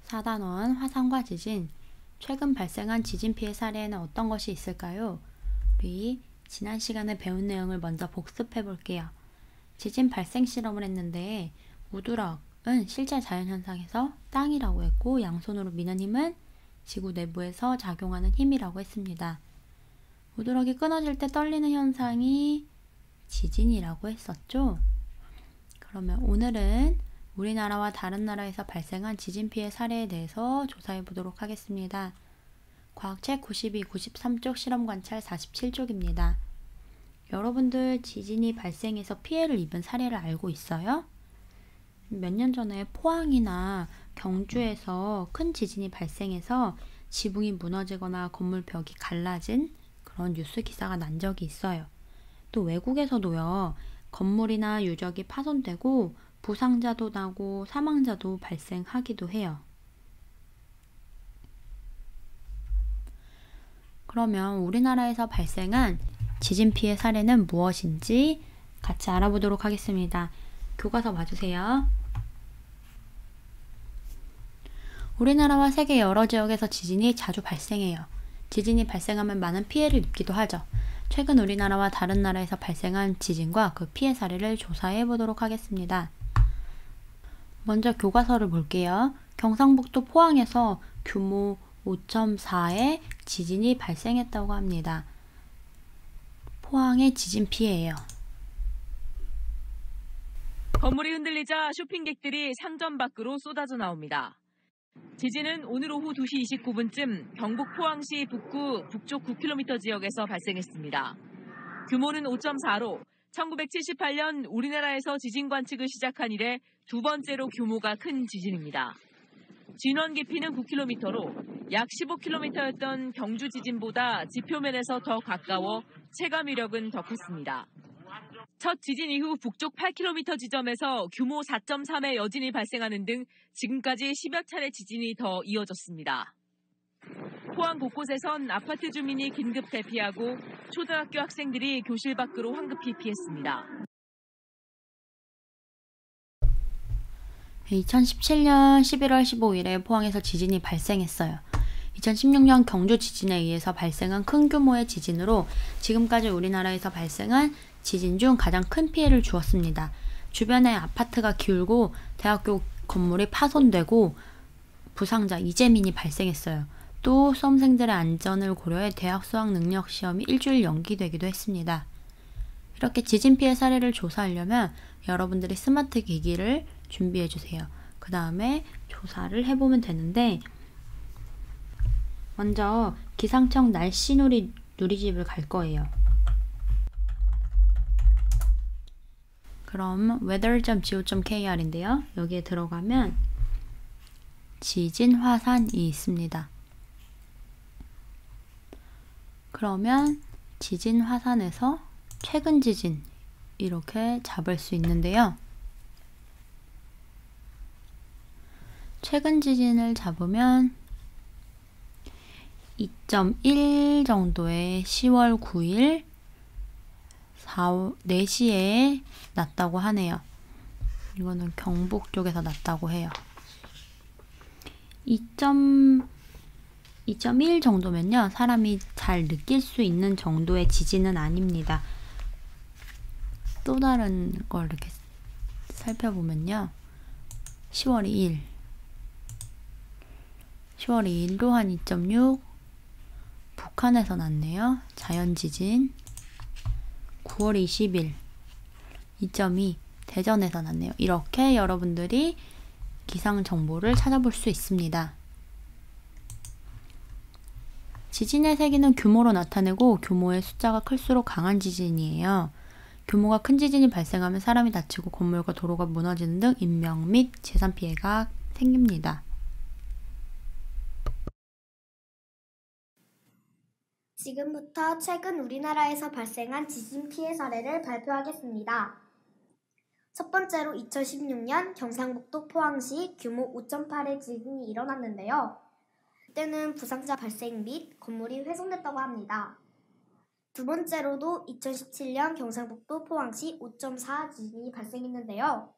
4단원 화산과 지진. 최근 발생한 지진 피해 사례에는 어떤 것이 있을까요? 우리 지난 시간에 배운 내용을 먼저 복습해 볼게요. 지진 발생 실험을 했는데 우두럭은 실제 자연현상에서 땅이라고 했고 양손으로 미는 힘은 지구 내부에서 작용하는 힘이라고 했습니다. 우두럭이 끊어질 때 떨리는 현상이 지진이라고 했었죠. 그러면 오늘은 우리나라와 다른 나라에서 발생한 지진 피해 사례에 대해서 조사해 보도록 하겠습니다. 과학책 92, 93쪽 실험 관찰 47쪽입니다. 여러분들 지진이 발생해서 피해를 입은 사례를 알고 있어요? 몇 년 전에 포항이나 경주에서 큰 지진이 발생해서 지붕이 무너지거나 건물 벽이 갈라진 그런 뉴스 기사가 난 적이 있어요. 또 외국에서도요, 건물이나 유적이 파손되고 부상자도 나고 사망자도 발생하기도 해요. 그러면 우리나라에서 발생한 지진 피해 사례는 무엇인지 같이 알아보도록 하겠습니다. 교과서 봐주세요. 우리나라와 세계 여러 지역에서 지진이 자주 발생해요. 지진이 발생하면 많은 피해를 입기도 하죠. 최근 우리나라와 다른 나라에서 발생한 지진과 그 피해 사례를 조사해 보도록 하겠습니다. 먼저 교과서를 볼게요. 경상북도 포항에서 규모 5.4의 지진이 발생했다고 합니다. 포항의 지진 피해예요. 건물이 흔들리자 쇼핑객들이 상점 밖으로 쏟아져 나옵니다. 지진은 오늘 오후 2시 29분쯤 경북 포항시 북구 북쪽 9km 지역에서 발생했습니다. 규모는 5.4로 1978년 우리나라에서 지진 관측을 시작한 이래 두 번째로 규모가 큰 지진입니다. 진원 깊이는 9km로 약 15km였던 경주 지진보다 지표면에서 더 가까워 체감 위력은 더 컸습니다. 첫 지진 이후 북쪽 8km 지점에서 규모 4.3의 여진이 발생하는 등 지금까지 10여 차례 지진이 더 이어졌습니다. 포항 곳곳에선 아파트 주민이 긴급 대피하고 초등학교 학생들이 교실 밖으로 황급히 피했습니다. 2017년 11월 15일에 포항에서 지진이 발생했어요. 2016년 경주 지진에 의해서 발생한 큰 규모의 지진으로 지금까지 우리나라에서 발생한 지진 중 가장 큰 피해를 주었습니다. 주변에 아파트가 기울고 대학교 건물이 파손되고 부상자, 이재민이 발생했어요. 또 수험생들의 안전을 고려해 대학 수학 능력 시험이 일주일 연기되기도 했습니다. 이렇게 지진 피해 사례를 조사하려면 여러분들이 스마트 기기를 준비해 주세요. 그 다음에 조사를 해보면 되는데 먼저 기상청 날씨 누리집을 갈 거예요. 그럼 weather.go.kr인데요. 여기에 들어가면 지진 화산이 있습니다. 그러면 지진 화산에서 최근 지진 이렇게 잡을 수 있는데요. 최근 지진을 잡으면 2.1 정도의 10월 9일 4시에 났다고 하네요. 이거는 경북 쪽에서 났다고 해요. 2.1 정도면요. 사람이 잘 느낄 수 있는 정도의 지진은 아닙니다. 또 다른 걸 이렇게 살펴보면요. 10월 2일. 10월 2일도 한 2.6. 북한에서 났네요. 자연지진. 9월 20일 2.2 대전에서 났네요. 이렇게 여러분들이 기상 정보를 찾아볼 수 있습니다. 지진의 세기는 규모로 나타내고 규모의 숫자가 클수록 강한 지진이에요. 규모가 큰 지진이 발생하면 사람이 다치고 건물과 도로가 무너지는 등 인명 및 재산 피해가 생깁니다. 지금부터 최근 우리나라에서 발생한 지진 피해 사례를 발표하겠습니다. 첫 번째로 2016년 경상북도 포항시 규모 5.8의 지진이 일어났는데요. 그때는 부상자 발생 및 건물이 훼손됐다고 합니다. 두 번째로도 2017년 경상북도 포항시 5.4 지진이 발생했는데요.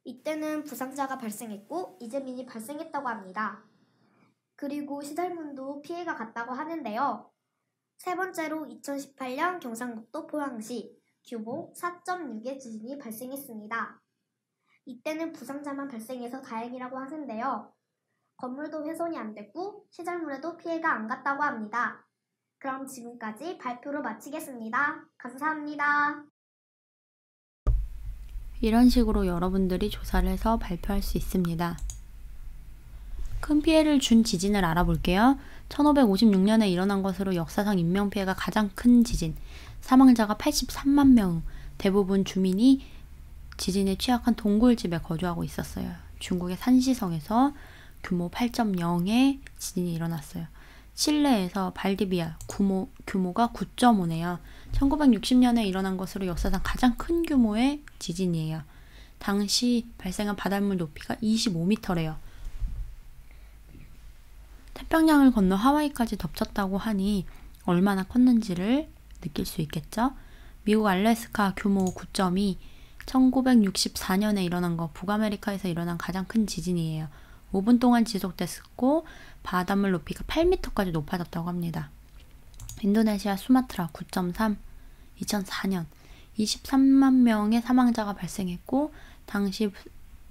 이때는 부상자가 발생했고 이재민이 발생했다고 합니다. 그리고 시설물도 피해가 갔다고 하는데요. 세 번째로 2018년 경상북도 포항시 규모 4.6의 지진이 발생했습니다. 이때는 부상자만 발생해서 다행이라고 하는데요. 건물도 훼손이 안 됐고 시설물에도 피해가 안 갔다고 합니다. 그럼 지금까지 발표를 마치겠습니다. 감사합니다. 이런 식으로 여러분들이 조사를 해서 발표할 수 있습니다. 큰 피해를 준 지진을 알아볼게요. 1556년에 일어난 것으로 역사상 인명피해가 가장 큰 지진, 사망자가 83만 명, 대부분 주민이 지진에 취약한 동굴집에 거주하고 있었어요. 중국의 산시성에서 규모 8.0의 지진이 일어났어요. 칠레에서 발디비아 규모가 9.5네요. 1960년에 일어난 것으로 역사상 가장 큰 규모의 지진이에요. 당시 발생한 바닷물 높이가 25m래요. 태평양을 건너 하와이까지 덮쳤다고 하니 얼마나 컸는지를 느낄 수 있겠죠? 미국 알래스카 규모 9.2, 1964년에 일어난 거 북아메리카에서 일어난 가장 큰 지진이에요. 5분 동안 지속됐고 바닷물 높이가 8m까지 높아졌다고 합니다. 인도네시아 수마트라 9.3, 2004년 23만 명의 사망자가 발생했고 당시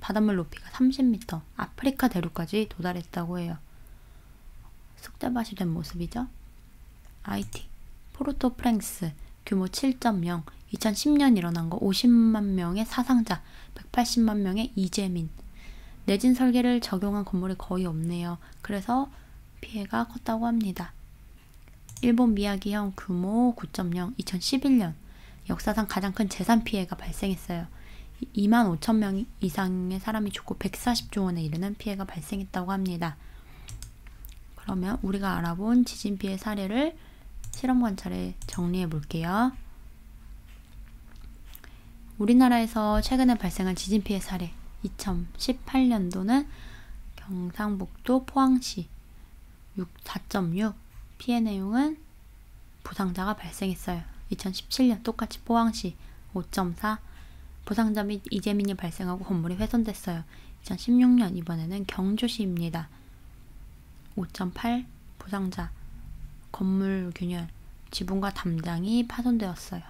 바닷물 높이가 30m, 아프리카 대륙까지 도달했다고 해요. 쑥대밭이 된 모습이죠. 아이티, 포르토프랭스 규모 7.0, 2010년 일어난 거 50만 명의 사상자, 180만 명의 이재민. 내진 설계를 적용한 건물이 거의 없네요. 그래서 피해가 컸다고 합니다. 일본 미야기현 규모 9.0, 2011년 역사상 가장 큰 재산 피해가 발생했어요. 2만 5천 명 이상의 사람이 죽고 140조 원에 이르는 피해가 발생했다고 합니다. 그러면 우리가 알아본 지진 피해 사례를 실험 관찰에 정리해 볼게요. 우리나라에서 최근에 발생한 지진 피해 사례 2018년도는 경상북도 포항시 4.6 피해 내용은 부상자가 발생했어요. 2017년 똑같이 포항시 5.4 부상자 및 이재민이 발생하고 건물이 훼손됐어요. 2016년 이번에는 경주시입니다. 5.8 부상자 건물 균열 지붕과 담장이 파손되었어요.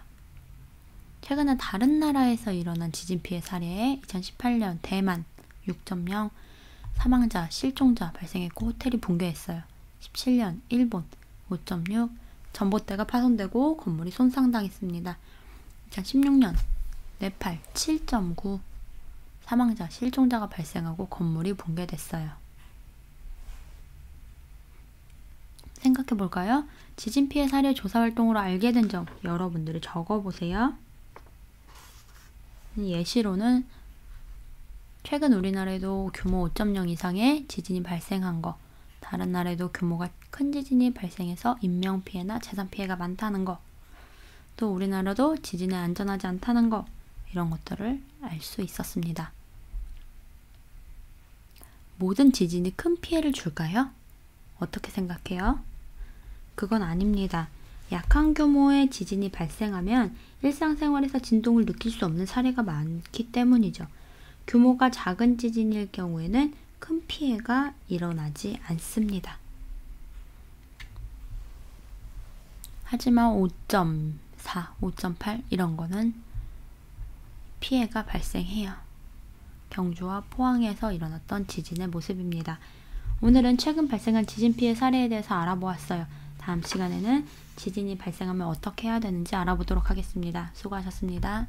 최근에 다른 나라에서 일어난 지진 피해 사례에 2018년 대만 6.0 사망자, 실종자 발생했고 호텔이 붕괴했어요. 17년 일본 5.6 전봇대가 파손되고 건물이 손상당했습니다. 2016년 네팔 7.9 사망자, 실종자가 발생하고 건물이 붕괴됐어요. 생각해 볼까요? 지진 피해 사례 조사 활동으로 알게 된 점 여러분들이 적어보세요. 예시로는 최근 우리나라에도 규모 5.0 이상의 지진이 발생한 거, 다른 나라에도 규모가 큰 지진이 발생해서 인명피해나 재산피해가 많다는 거, 또 우리나라도 지진에 안전하지 않다는 거, 이런 것들을 알 수 있었습니다. 모든 지진이 큰 피해를 줄까요? 어떻게 생각해요? 그건 아닙니다. 약한 규모의 지진이 발생하면 일상생활에서 진동을 느낄 수 없는 사례가 많기 때문이죠. 규모가 작은 지진일 경우에는 큰 피해가 일어나지 않습니다. 하지만 5.4, 5.8 이런 거는 피해가 발생해요. 경주와 포항에서 일어났던 지진의 모습입니다. 오늘은 최근 발생한 지진 피해 사례에 대해서 알아보았어요. 다음 시간에는 지진이 발생하면 어떻게 해야 되는지 알아보도록 하겠습니다. 수고하셨습니다.